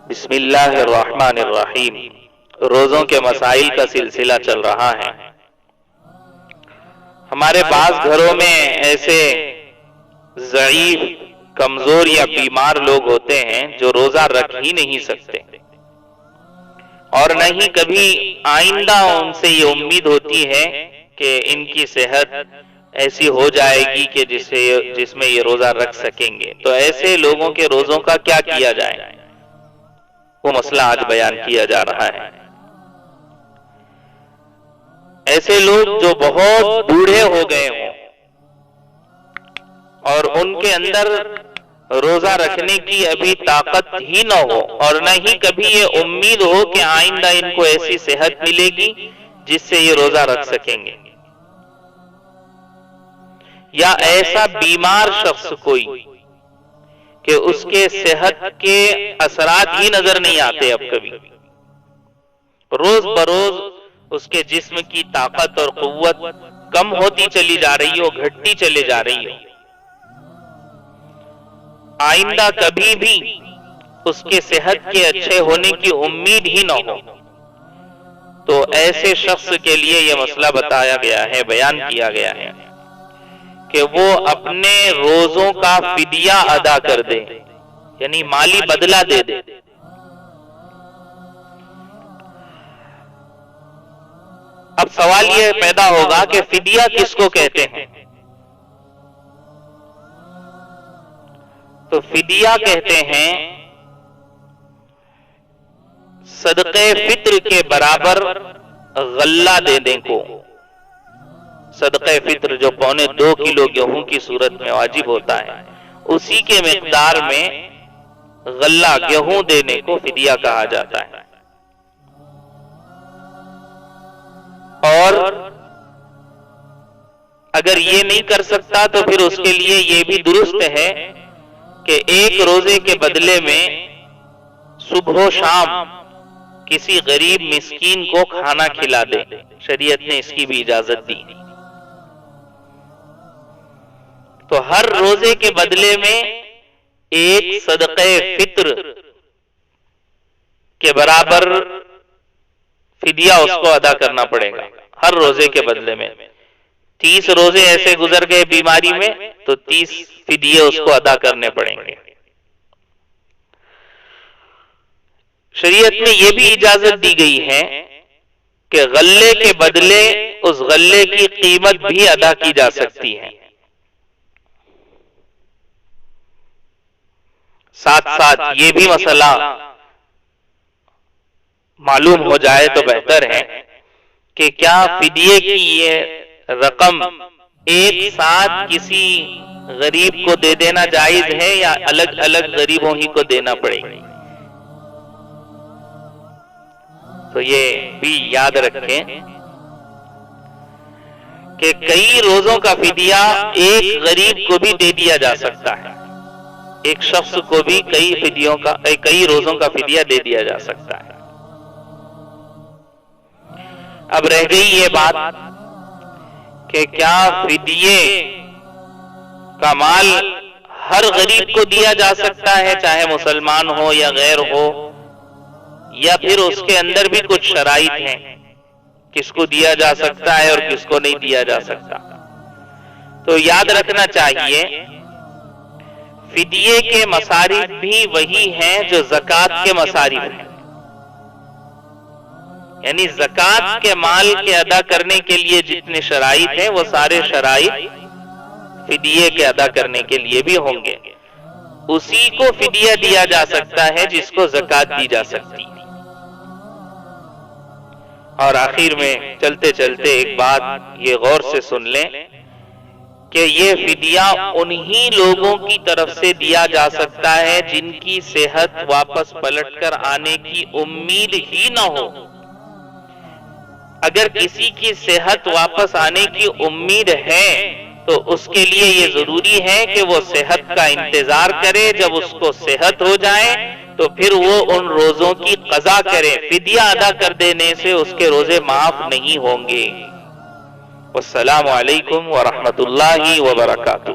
بسم اللہ الرحمن الرحیم۔ روزوں کے مسائل کا سلسلہ چل رہا ہے۔ ہمارے بعض گھروں میں ایسے ضعیف، کمزور یا بیمار لوگ ہوتے ہیں جو روزہ رکھ ہی نہیں سکتے، اور نہ ہی کبھی آئندہ ان سے یہ امید ہوتی ہے کہ ان کی صحت ایسی ہو جائے گی کہ جس میں یہ روزہ رکھ سکیں گے۔ تو ایسے لوگوں کے روزوں کا کیا کیا جائے، وہ مسئلہ آج بیان کیا جا رہا ہے۔ ایسے لوگ جو بہت بوڑھے ہو گئے ہوں اور ان کے اندر روزہ رکھنے کی ابھی طاقت ہی نہ ہو، اور نہ ہی کبھی یہ امید ہو کہ آئندہ ان کو ایسی صحت ملے گی جس سے یہ روزہ رکھ سکیں گے، یا ایسا بیمار شخص کوئی کہ اس کے صحت کے اثرات ہی نظر نہیں آتے، اب کبھی روز بروز اس کے جسم کی طاقت اور قوت کم ہوتی چلی جا رہی ہو، گھٹتی چلی جا رہی ہو، آئندہ کبھی بھی اس کے صحت کے اچھے ہونے کی امید ہی نہ ہو، تو ایسے شخص کے لیے یہ مسئلہ بتایا گیا ہے، بیان کیا گیا ہے کہ وہ اپنے روزوں کا فدیہ ادا کر دے، یعنی مالی بدلہ دے دے۔ اب سوال یہ پیدا ہوگا کہ فدیہ کس کو کہتے ہیں؟ تو فدیہ کہتے ہیں صدقے فطر کے برابر غلہ دینے کو۔ صدقہ فطر جو 1.25 کلو گیہوں کی صورت میں واجب ہوتا ہے، اسی کے مقدار میں غلہ گیہوں دینے کو فدیہ کہا جاتا ہے۔ اور اگر یہ نہیں کر سکتا تو پھر اس کے لیے یہ بھی درست ہے کہ ایک روزے کے بدلے میں صبح و شام کسی غریب مسکین کو کھانا کھلا دے، شریعت نے اس کی بھی اجازت دی۔ تو ہر روزے کے بدلے میں ایک صدقہ فطر کے برابر فدیہ اس کو ادا کرنا پڑے گا، ہر روزے کے بدلے میں۔ 30 روزے ایسے گزر گئے بیماری میں تو 30 فدیے اس کو ادا کرنے پڑیں گے۔ شریعت میں یہ بھی اجازت دی گئی ہے کہ غلے کے بدلے اس غلے کی قیمت بھی ادا کی جا سکتی ہے۔ ساتھ ساتھ یہ بھی مسئلہ معلوم ہو جائے تو بہتر ہے کہ کیا فدیے کی یہ رقم ایک ساتھ کسی غریب کو دے دینا جائز ہے یا الگ الگ غریبوں ہی کو دینا پڑے گی۔ تو یہ بھی یاد رکھیں کہ کئی روزوں کا فدیہ ایک غریب کو بھی دے دیا جا سکتا ہے، ایک شخص کو بھی کئی روزوں کا فدیہ دے دیا جا سکتا ہے۔ اب رہ گئی یہ بات کہ کیا فدیے کا مال ہر غریب کو دیا جا سکتا ہے، چاہے مسلمان ہو یا غیر ہو، یا پھر اس کے اندر بھی کچھ شرائط ہیں، کس کو دیا جا سکتا ہے اور کس کو نہیں دیا جا سکتا۔ تو یاد رکھنا چاہیے فدیے کے مصارف بھی وہی ہیں جو زکوٰۃ کے مصارف ہیں، یعنی زکوٰۃ کے مال کے ادا کرنے کے لیے جتنے شرائط ہیں وہ سارے شرائط فدیے کے ادا کرنے کے لیے بھی ہوں گے۔ اسی کو فدیہ دیا جا سکتا ہے جس کو زکوٰۃ دی جا سکتی ہے۔ اور آخر میں چلتے چلتے ایک بات یہ غور سے سن لیں کہ یہ فدیہ انہی لوگوں کی طرف سے دیا جا سکتا ہے جن کی صحت واپس پلٹ کر آنے کی امید ہی نہ ہو۔ اگر کسی کی صحت واپس آنے کی امید ہے تو اس کے لیے یہ ضروری ہے کہ وہ صحت کا انتظار کرے، جب اس کو صحت ہو جائے تو پھر وہ ان روزوں کی قضا کرے۔ فدیہ ادا کر دینے سے اس کے روزے معاف نہیں ہوں گے۔ والسلام علیکم ورحمۃ اللہ وبرکاتہ۔